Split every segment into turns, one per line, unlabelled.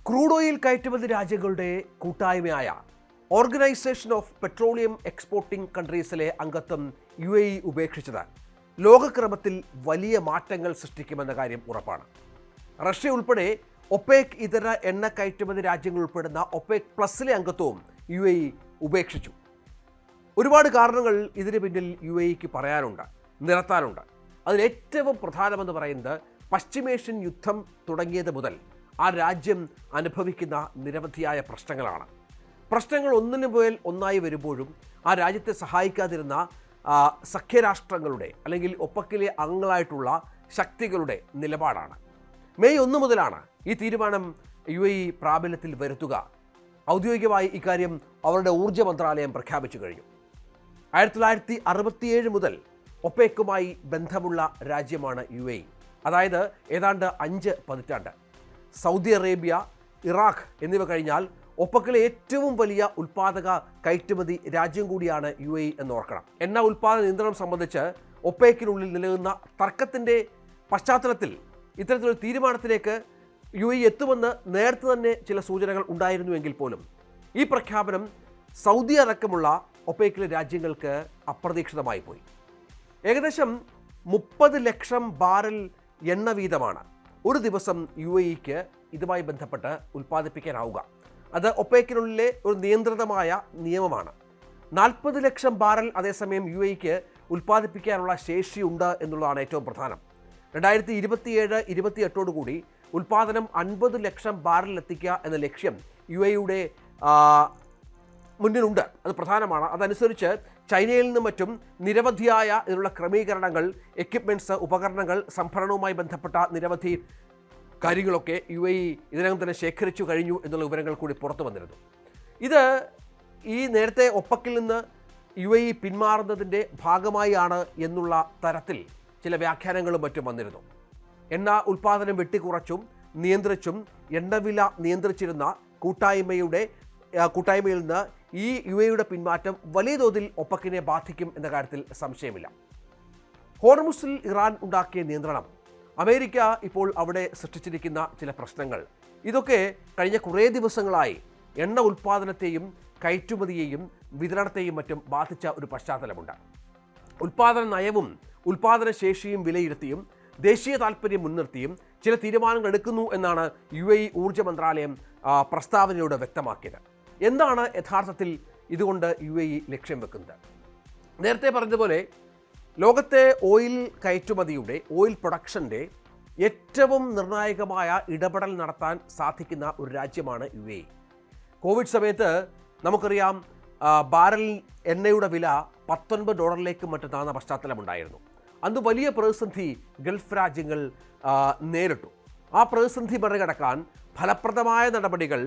Crude oil കയറ്റുമതി രാജ്യങ്ങളുടെ കൂട്ടായ്മയായ ഓർഗനൈസേഷൻ ഓഫ് പെട്രോളിയം എക്സ്പോർട്ടിംഗ് കൺട്രീസിലെ അംഗത്വം UAE ഉപേക്ഷിച്ചത് ലോകക്രമത്തിൽ വലിയ മാറ്റങ്ങൾ സൃഷ്ടിക്കുമെന്ന കാര്യം ഉറപ്പാണ്. റഷ്യ ഉൾപ്പെടെ ഒപെക് ഇതര എണ്ണ കയറ്റുമതി രാജ്യങ്ങൾ ഉൾപ്പെടുന്ന ഒപെക് പ്ലസിലെ അംഗത്വവും UAE ഉപേക്ഷിച്ചു. ഒരുപാട് കാരണങ്ങൾ ഇതിന് പിന്നിൽ UAEക്ക് പറയാനുണ്ട്, നിരത്താനുണ്ട്. അതിലേറ്റവും പ്രധാനമെന്ന് പറയുന്നത് പശ്ചിമേഷ്യൻ യുദ്ധം തുടങ്ങിയത് മുതൽ ആ രാജ്യം അനുഭവിക്കുന്ന നിരവധിയായ പ്രശ്നങ്ങളാണ്. പ്രശ്നങ്ങൾ ഒന്നിനു മേൽ ഒന്നായി വരുമ്പോഴും ആ രാജ്യത്തെ സഹായിക്കാതിരുന്ന സഖ്യരാഷ്ട്രങ്ങളുടെ അല്ലെങ്കിൽ ഒപ്പക്കിലെ അംഗങ്ങളായിട്ടുള്ള ശക്തികളുടെ നിലപാടാണ്. മെയ് 1 മുതലാണ് ഈ തീരുമാനം UAE പ്രാബല്യത്തിൽ വരുത്തുക. ഔദ്യോഗികമായി ഇക്കാര്യം അവരുടെ ഊർജ്ജ മന്ത്രാലയം പ്രഖ്യാപിച്ചു കഴിഞ്ഞു. 1967 മുതൽ ഒപെക്കുമായി ബന്ധമുള്ള രാജ്യമാണ് UAE. അതായത് ഏതാണ്ട് 5 പതിറ്റാണ്ട്. സൗദി അറേബ്യ, ഇറാഖ് എന്നിവ കഴിഞ്ഞാൽ ഒപെക്കിലെ ഏറ്റവും വലിയ ഉൽപ്പാദക കയറ്റുമതി രാജ്യം കൂടിയാണ് UAE എന്ന് ഓർക്കണം. എണ്ണ ഉൽപ്പാദന നിയന്ത്രണം സംബന്ധിച്ച് ഒപെക്കിനുള്ളിൽ നിലനിന്ന തർക്കത്തിൻ്റെ പശ്ചാത്തലത്തിൽ ഇത്തരത്തിലൊരു തീരുമാനത്തിലേക്ക് UAE എത്തുമെന്ന് നേരത്തെ തന്നെ ചില സൂചനകൾ ഉണ്ടായിരുന്നുവെങ്കിൽ പോലും ഈ പ്രഖ്യാപനം സൗദി അടക്കമുള്ള ഒപെക്കിലെ രാജ്യങ്ങൾക്ക് അപ്രതീക്ഷിതമായി പോയി. ഏകദേശം 30 ലക്ഷം ബാരൽ എണ്ണ വീതമാണ് ഒരു ദിവസം UAEക്ക് ഇതുമായി ബന്ധപ്പെട്ട് ഉൽപ്പാദിപ്പിക്കാനാവുക. അത് ഒപെക്കിനുള്ളിലെ ഒരു നിയന്ത്രിതമായ നിയമമാണ്. 40 ലക്ഷം ബാരൽ അതേസമയം UAEക്ക് ഉൽപ്പാദിപ്പിക്കാനുള്ള ശേഷിയുണ്ട് എന്നുള്ളതാണ് ഏറ്റവും പ്രധാനം. 2027-28 കൂടി ഉൽപ്പാദനം 50 ലക്ഷം ബാരൽ എത്തിക്കുക എന്ന ലക്ഷ്യം UAEയുടെ മുന്നിലുണ്ട്. അത് പ്രധാനമാണ്. അതനുസരിച്ച് ചൈനയിൽ നിന്നും മറ്റും നിരവധിയായ ഇതിനുള്ള ക്രമീകരണങ്ങൾ, എക്യുപ്മെൻറ്റ്സ്, ഉപകരണങ്ങൾ, സംഭരണവുമായി ബന്ധപ്പെട്ട നിരവധി കാര്യങ്ങളൊക്കെ UAE ഇതിനകം തന്നെ ശേഖരിച്ചു കഴിഞ്ഞു എന്നുള്ള വിവരങ്ങൾ കൂടി പുറത്തു വന്നിരുന്നു. ഇത് ഈ നേരത്തെ ഒപ്പക്കിൽ നിന്ന് UAE പിന്മാറുന്നതിൻ്റെ ഭാഗമായാണ് എന്നുള്ള തരത്തിൽ ചില വ്യാഖ്യാനങ്ങളും മറ്റും വന്നിരുന്നു. എണ്ണ ഉൽപ്പാദനം വെട്ടിക്കുറച്ചും നിയന്ത്രിച്ചും എണ്ണവില നിയന്ത്രിച്ചിരുന്ന കൂട്ടായ്മയിൽ നിന്ന് ഈ UAEയുടെ പിന്മാറ്റം വലിയ തോതിൽ ഒപ്പക്കിനെ ബാധിക്കും എന്ന കാര്യത്തിൽ സംശയമില്ല. ഹോർമുസിൽ ഇറാൻ ഉണ്ടാക്കിയ നിയന്ത്രണം, അമേരിക്ക ഇപ്പോൾ അവിടെ സൃഷ്ടിച്ചിരിക്കുന്ന ചില പ്രശ്നങ്ങൾ, ഇതൊക്കെ കഴിഞ്ഞ കുറേ ദിവസങ്ങളായി എണ്ണ ഉൽപ്പാദനത്തെയും കയറ്റുമതിയെയും വിതരണത്തെയും മറ്റും ബാധിച്ച ഒരു പശ്ചാത്തലമുണ്ട്. ഉൽപ്പാദന നയവും ഉൽപ്പാദന ശേഷിയും വിലയിരുത്തിയും ദേശീയ താൽപ്പര്യം മുൻനിർത്തിയും ചില തീരുമാനങ്ങൾ എടുക്കുന്നു എന്നാണ് UAE ഊർജ്ജ മന്ത്രാലയം പ്രസ്താവനയോട് വ്യക്തമാക്കിയത്. എന്താണ് യഥാർത്ഥത്തിൽ ഇതുകൊണ്ട് UAE ലക്ഷ്യം വെക്കുന്നത്? നേരത്തെ പറഞ്ഞതുപോലെ ലോകത്തെ ഓയിൽ കയറ്റുമതിയുടെ, ഓയിൽ പ്രൊഡക്ഷൻ്റെ ഏറ്റവും നിർണായകമായ ഇടപെടൽ നടത്താൻ സാധിക്കുന്ന ഒരു രാജ്യമാണ് UAE. കോവിഡ് സമയത്ത് നമുക്കറിയാം ബാരൽ എണ്ണയുടെ വില $19 മറ്റും താഴ്ന്ന പശ്ചാത്തലമുണ്ടായിരുന്നു. അന്ന് വലിയ പ്രതിസന്ധി ഗൾഫ് രാജ്യങ്ങൾ നേരിട്ടു. ആ പ്രതിസന്ധി മറികടക്കാൻ ഫലപ്രദമായ നടപടികൾ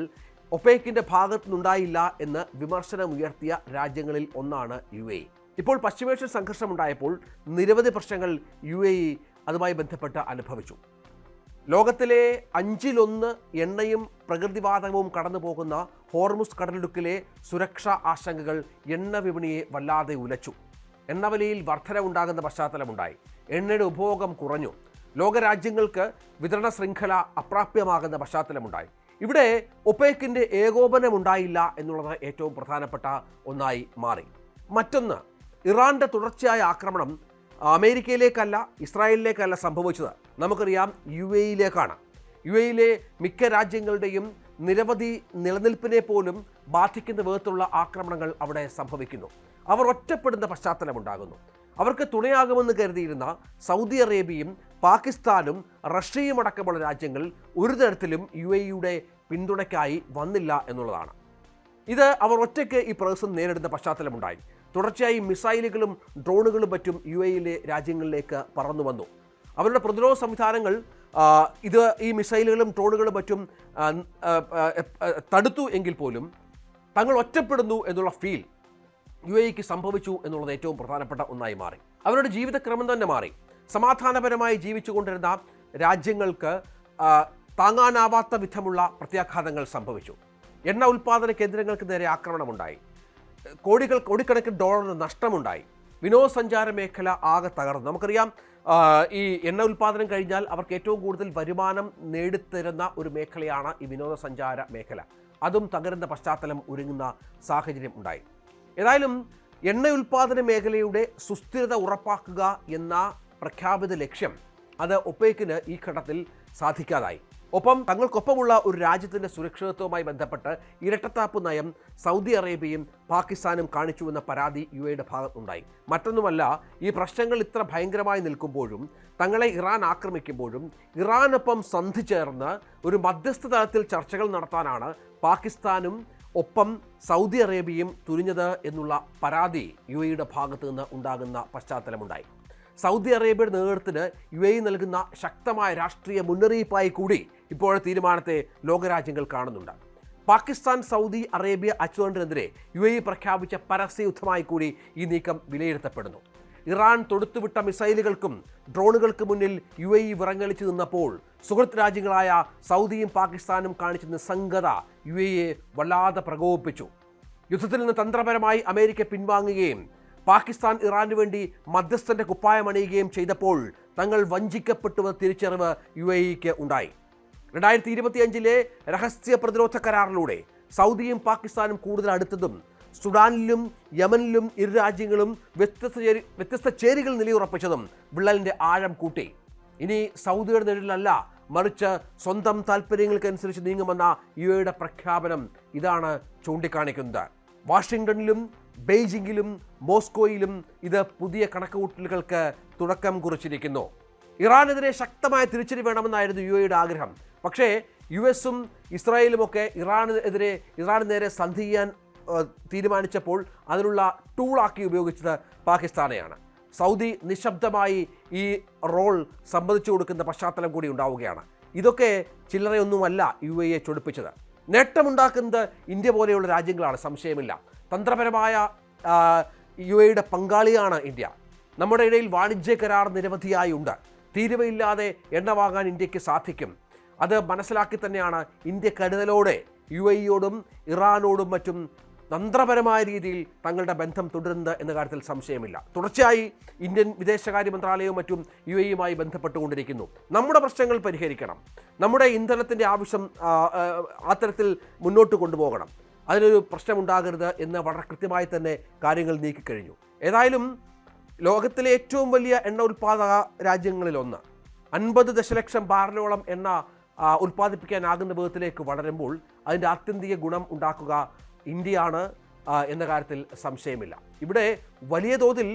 ഒപെക്കിൻ്റെ ഭാഗത്തു നിന്നുണ്ടായില്ല എന്ന് വിമർശനമുയർത്തിയ രാജ്യങ്ങളിൽ ഒന്നാണ് UAE. ഇപ്പോൾ പശ്ചിമേഷ്യൻ സംഘർഷമുണ്ടായപ്പോൾ നിരവധി പ്രശ്നങ്ങൾ UAE അതുമായി ബന്ധപ്പെട്ട് അനുഭവിച്ചു. ലോകത്തിലെ 1/5 എണ്ണയും പ്രകൃതിവാതകവും കടന്നു പോകുന്ന ഹോർമുസ് കടലിടുക്കിലെ സുരക്ഷാ ആശങ്കകൾ എണ്ണ വിപണിയെ വല്ലാതെ ഉലച്ചു. എണ്ണവിലയിൽ വർധനവുണ്ടാകുന്ന പശ്ചാത്തലമുണ്ടായി. എണ്ണയുടെ ഉപഭോഗം കുറഞ്ഞു. ലോകരാജ്യങ്ങൾക്ക് വിതരണ ശൃംഖല അപ്രാപ്യമാകുന്ന പശ്ചാത്തലമുണ്ടായി. ഇവിടെ ഒപെക്കിൻ്റെ ഏകോപനമുണ്ടായില്ല എന്നുള്ളത് ഏറ്റവും പ്രധാനപ്പെട്ട ഒന്നായി മാറി. മറ്റൊന്ന്, ഇറാൻ്റെ തുടർച്ചയായ ആക്രമണം അമേരിക്കയിലേക്കല്ല, ഇസ്രായേലിലേക്കല്ല സംഭവിച്ചത്. നമുക്കറിയാം UAEയിലേക്കാണ്. UAEയിലെ മിക്ക രാജ്യങ്ങളുടെയും നിരവധി നിലനിൽപ്പിനെ പോലും ബാധിക്കുന്ന വിധത്തിലുള്ള ആക്രമണങ്ങൾ അവിടെ സംഭവിക്കുന്നു. അവർ ഒറ്റപ്പെടുന്ന പശ്ചാത്തലമുണ്ടാകുന്നു. അവർക്ക് തുണയാകുമെന്ന് കരുതിയിരുന്ന സൗദി അറേബ്യയും പാകിസ്ഥാനും റഷ്യയും അടക്കമുള്ള രാജ്യങ്ങൾ ഒരു തരത്തിലും UAEയുടെ പിന്തുണയ്ക്കായി വന്നില്ല എന്നുള്ളതാണ്. ഇത് അവർ ഒറ്റയ്ക്ക് ഈ പ്രതിസന്ധി നേരിടുന്ന പശ്ചാത്തലമുണ്ടായി. തുടർച്ചയായി മിസൈലുകളും ഡ്രോണുകളും മറ്റും UAEയിലെ രാജ്യങ്ങളിലേക്ക് പറന്നു വന്നു. അവരുടെ പ്രതിരോധ സംവിധാനങ്ങൾ ഈ മിസൈലുകളും ഡ്രോണുകളും മറ്റും തടുത്തു എങ്കിൽ പോലും തങ്ങൾ ഒറ്റപ്പെടുന്നു എന്നുള്ള ഫീൽ UAEക്ക് സംഭവിച്ചു എന്നുള്ളത് ഏറ്റവും പ്രധാനപ്പെട്ട ഒന്നായി മാറി. അവരുടെ ജീവിതക്രമം തന്നെ മാറി. സമാധാനപരമായി ജീവിച്ചുകൊണ്ടിരുന്ന രാജ്യങ്ങൾക്ക് താങ്ങാനാവാത്ത വിധമുള്ള പ്രത്യാഘാതങ്ങൾ സംഭവിച്ചു. എണ്ണ ഉൽപ്പാദന കേന്ദ്രങ്ങൾക്ക് നേരെ ആക്രമണമുണ്ടായി. കോടിക്കണക്കിന് ഡോളറിന് നഷ്ടമുണ്ടായി. വിനോദസഞ്ചാര മേഖല ആകെ തകർന്നു. നമുക്കറിയാം, ഈ എണ്ണ ഉൽപ്പാദനം കഴിഞ്ഞാൽ അവർക്ക് ഏറ്റവും കൂടുതൽ വരുമാനം നേടിത്തരുന്ന ഒരു മേഖലയാണ് ഈ വിനോദസഞ്ചാര മേഖല. അതും തകരുന്ന പശ്ചാത്തലം ഒരുങ്ങുന്ന സാഹചര്യം ഉണ്ടായി. ഏതായാലും എണ്ണ ഉൽപ്പാദന മേഖലയുടെ സുസ്ഥിരത ഉറപ്പാക്കുക എന്ന പ്രഖ്യാപിത ലക്ഷ്യം അത് ഒപെക്കിന് ഈ ഘട്ടത്തിൽ സാധിക്കാതായി. ഒപ്പം തങ്ങൾക്കൊപ്പമുള്ള ഒരു രാജ്യത്തിൻ്റെ സുരക്ഷിതത്വവുമായി ബന്ധപ്പെട്ട് ഇരട്ടത്താപ്പ് നയം സൗദി അറേബ്യയും പാകിസ്ഥാനും കാണിച്ചുവെന്ന പരാതി UAEയുടെ ഭാഗത്തുണ്ടായി. മറ്റൊന്നുമല്ല, ഈ പ്രശ്നങ്ങൾ ഇത്ര ഭയങ്കരമായി നിൽക്കുമ്പോഴും തങ്ങളെ ഇറാൻ ആക്രമിക്കുമ്പോഴും ഇറാനൊപ്പം സന്ധി ചേർന്ന് ഒരു മധ്യസ്ഥ തലത്തിൽ ചർച്ചകൾ നടത്താനാണ് പാകിസ്ഥാനും ഒപ്പം സൗദി അറേബ്യയും തുനിഞ്ഞത് എന്നുള്ള പരാതി UAEയുടെ ഭാഗത്തു നിന്ന് ഉണ്ടാകുന്ന പശ്ചാത്തലമുണ്ടായി. സൗദി അറേബ്യയുടെ നേതൃത്വത്തിന് UAE നൽകുന്ന ശക്തമായ രാഷ്ട്രീയ മുന്നറിയിപ്പായി കൂടി ഇപ്പോഴത്തെ തീരുമാനത്തെ ലോകരാജ്യങ്ങൾ കാണുന്നുണ്ട്. പാകിസ്ഥാൻ സൗദി അറേബ്യ അച്ചുതണ്ടിനെതിരെ UAE പ്രഖ്യാപിച്ച പരസ്യ യുദ്ധമായി കൂടി ഈ നീക്കം വിലയിരുത്തപ്പെടുന്നു. ഇറാൻ തൊടുത്തുവിട്ട മിസൈലുകൾക്കും ഡ്രോണുകൾക്ക് മുന്നിൽ UAE വിറങ്ങലിച്ചു നിന്നപ്പോൾ സുഹൃത്ത് രാജ്യങ്ങളായ സൗദിയും പാകിസ്ഥാനും കാണിച്ച നിസ്സംഗത UAEയെ വല്ലാതെ പ്രകോപിപ്പിച്ചു. യുദ്ധത്തിൽ നിന്ന് തന്ത്രപരമായി അമേരിക്ക പിൻവാങ്ങുകയും പാകിസ്ഥാൻ ഇറാനു വേണ്ടി മധ്യസ്ഥന്റെ കുപ്പായമണിയുകയും ചെയ്തപ്പോൾ തങ്ങൾ വഞ്ചിക്കപ്പെട്ടുവെന്ന തിരിച്ചറിവ് UAEക്ക് ഉണ്ടായി. 2025 രഹസ്യ പ്രതിരോധ കരാറിലൂടെ സൗദിയും പാകിസ്ഥാനും കൂടുതൽ അടുത്തതും സുഡാനിലും യമനിലും ഇരു രാജ്യങ്ങളും വ്യത്യസ്ത ചേരികൾ നിലയുറപ്പിച്ചതും വിള്ളലിൻ്റെ ആഴം കൂട്ടി. ഇനി സൗദിയുടെ നിഴലിലല്ല, മറിച്ച് സ്വന്തം താല്പര്യങ്ങൾക്കനുസരിച്ച് നീങ്ങുമെന്ന UAEയുടെ പ്രഖ്യാപനം ഇതാണ് ചൂണ്ടിക്കാണിക്കുന്നത്. വാഷിംഗ്ടണിലും ബെയ്ജിങ്ങിലും മോസ്കോയിലും ഇത് പുതിയ കണക്കുകൂട്ടലുകൾക്ക് തുടക്കം കുറിച്ചിരിക്കുന്നു. ഇറാനെതിരെ ശക്തമായ തിരിച്ചടി വേണമെന്നായിരുന്നു UAEയുടെ ആഗ്രഹം. പക്ഷേ US-ഉം ഇസ്രായേലുമൊക്കെ ഇറാന് നേരെ സന്ധി ചെയ്യാൻ തീരുമാനിച്ചപ്പോൾ അതിനുള്ള ടൂളാക്കി ഉപയോഗിച്ചത് പാകിസ്ഥാനെയാണ്. സൗദി നിശബ്ദമായി ഈ റോൾ സമ്മതിച്ചു കൊടുക്കുന്ന പശ്ചാത്തലം കൂടി ഉണ്ടാവുകയാണ്. ഇതൊക്കെ ചില്ലറയൊന്നുമല്ല UAEയെ ചൊടിപ്പിച്ചത്. നേട്ടമുണ്ടാക്കുന്നത് ഇന്ത്യ പോലെയുള്ള രാജ്യങ്ങളാണ്, സംശയമില്ല. തന്ത്രപരമായ UAEയുടെ പങ്കാളിയാണ് ഇന്ത്യ. നമ്മുടെ ഇടയിൽ വാണിജ്യ കരാർ നിരവധിയായി ഉണ്ട്. തീരുവയില്ലാതെ എണ്ണ വാങ്ങാൻ ഇന്ത്യക്ക് സാധിക്കും. അത് മനസ്സിലാക്കി തന്നെയാണ് ഇന്ത്യ കരുതലോടെ UAEയോടും ഇറാനോടും മറ്റും തന്ത്രപരമായ രീതിയിൽ തങ്ങളുടെ ബന്ധം തുടരുന്നത് എന്ന കാര്യത്തിൽ സംശയമില്ല. തുടർച്ചയായി ഇന്ത്യൻ വിദേശകാര്യ മന്ത്രാലയവും മറ്റും UAEയുമായി ബന്ധപ്പെട്ടുകൊണ്ടിരിക്കുന്നു. നമ്മുടെ പ്രശ്നങ്ങൾ പരിഹരിക്കണം, നമ്മുടെ ഇന്ധനത്തിൻ്റെ ആവശ്യം അത്തരത്തിൽ മുന്നോട്ട് കൊണ്ടുപോകണം, അതിനൊരു പ്രശ്നമുണ്ടാകരുത് എന്ന് വളരെ കൃത്യമായി തന്നെ കാര്യങ്ങൾ നീക്കിക്കഴിഞ്ഞു. ഏതായാലും ലോകത്തിലെ ഏറ്റവും വലിയ എണ്ണ ഉൽപ്പാദക രാജ്യങ്ങളിലൊന്ന് 50 ദശലക്ഷം ബാരലോളം എണ്ണ ഉൽപ്പാദിപ്പിക്കാനാകുന്ന വിധത്തിലേക്ക് വളരുമ്പോൾ അതിൻ്റെ ആത്യന്തിക ഗുണം ഉണ്ടാക്കുക ഇന്ത്യയാണ് എന്ന കാര്യത്തിൽ സംശയമില്ല. ഇവിടെ വലിയ തോതിൽ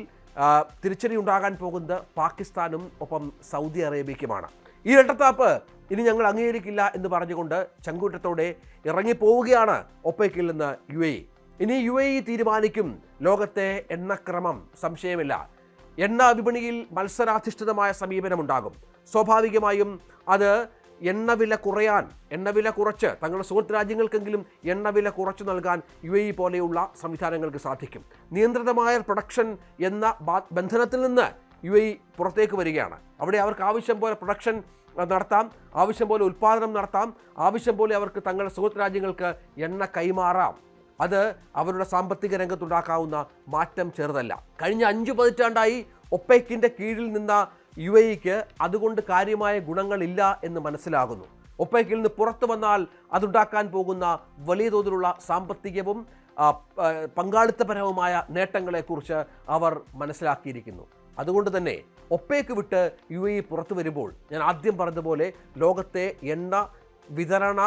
തിരിച്ചടി ഉണ്ടാകാൻ പോകുന്നത് പാകിസ്ഥാനും ഒപ്പം സൗദി അറേബ്യയ്ക്കുമാണ്. ഈ ഇരട്ടത്താപ്പ് ഇനി ഞങ്ങൾ അംഗീകരിക്കില്ല എന്ന് പറഞ്ഞുകൊണ്ട് ചങ്കൂറ്റത്തോടെ ഇറങ്ങിപ്പോവുകയാണ് ഒപെക്കിൽ നിന്ന് UAE. ഇനി UAE തീരുമാനിക്കും ലോകത്തെ എണ്ണക്രമം, സംശയമില്ല. എണ്ണ വിപണിയിൽ മത്സരാധിഷ്ഠിതമായ സമീപനമുണ്ടാകും. സ്വാഭാവികമായും അത് എണ്ണവില കുറച്ച് തങ്ങളുടെ സുഹൃത്ത് രാജ്യങ്ങൾക്കെങ്കിലും എണ്ണവില കുറച്ചു നൽകാൻ UAE പോലെയുള്ള സംവിധാനങ്ങൾക്ക് സാധിക്കും. നിയന്ത്രിതമായ പ്രൊഡക്ഷൻ എന്ന ബന്ധനത്തിൽ നിന്ന് UAE പുറത്തേക്ക് വരികയാണ്. അവിടെ അവർക്ക് ആവശ്യം പോലെ പ്രൊഡക്ഷൻ നടത്താം, ആവശ്യം പോലെ ഉൽപ്പാദനം നടത്താം, ആവശ്യം പോലെ അവർക്ക് തങ്ങളുടെ സുഹൃത്ത് രാജ്യങ്ങൾക്ക് എണ്ണ കൈമാറാം. അത് അവരുടെ സാമ്പത്തിക രംഗത്തുണ്ടാക്കാവുന്ന മാറ്റം ചെറുതല്ല. കഴിഞ്ഞ 5 പതിറ്റാണ്ടായി ഒപെക്കിൻ്റെ കീഴിൽ നിന്ന UAEക്ക് അതുകൊണ്ട് കാര്യമായ ഗുണങ്ങളില്ല എന്ന് മനസ്സിലാകുന്നു. ഒപെക്കിൽ നിന്ന് പുറത്തു വന്നാൽ അതുണ്ടാക്കാൻ പോകുന്ന വലിയ തോതിലുള്ള സാമ്പത്തികവും പങ്കാളിത്തപരവുമായ നേട്ടങ്ങളെക്കുറിച്ച് അവർ മനസ്സിലാക്കിയിരിക്കുന്നു. അതുകൊണ്ട് തന്നെ ഒപെക്ക് വിട്ട് UAE പുറത്തു വരുമ്പോൾ ഞാൻ ആദ്യം പറഞ്ഞതുപോലെ ലോകത്തെ എണ്ണ വിതരണ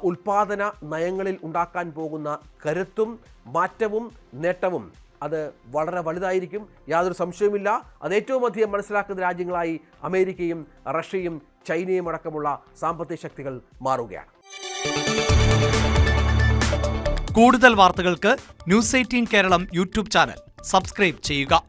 ഉൽപാദന നയങ്ങളിൽ ഉണ്ടാക്കാൻ പോകുന്ന കരുത്തും മാറ്റവും നേട്ടവും അത് വളരെ വലുതായിരിക്കും, യാതൊരു സംശയവുമില്ല. അത് ഏറ്റവും അധികം മനസ്സിലാക്കുന്ന രാജ്യങ്ങളായി അമേരിക്കയും റഷ്യയും ചൈനയും അടക്കമുള്ള സാമ്പത്തിക ശക്തികൾ മാറുകയാണ്.
കൂടുതൽ വാർത്തകൾക്ക് News 18 കേരളം യൂട്യൂബ് ചാനൽ സബ്സ്ക്രൈബ് ചെയ്യുക.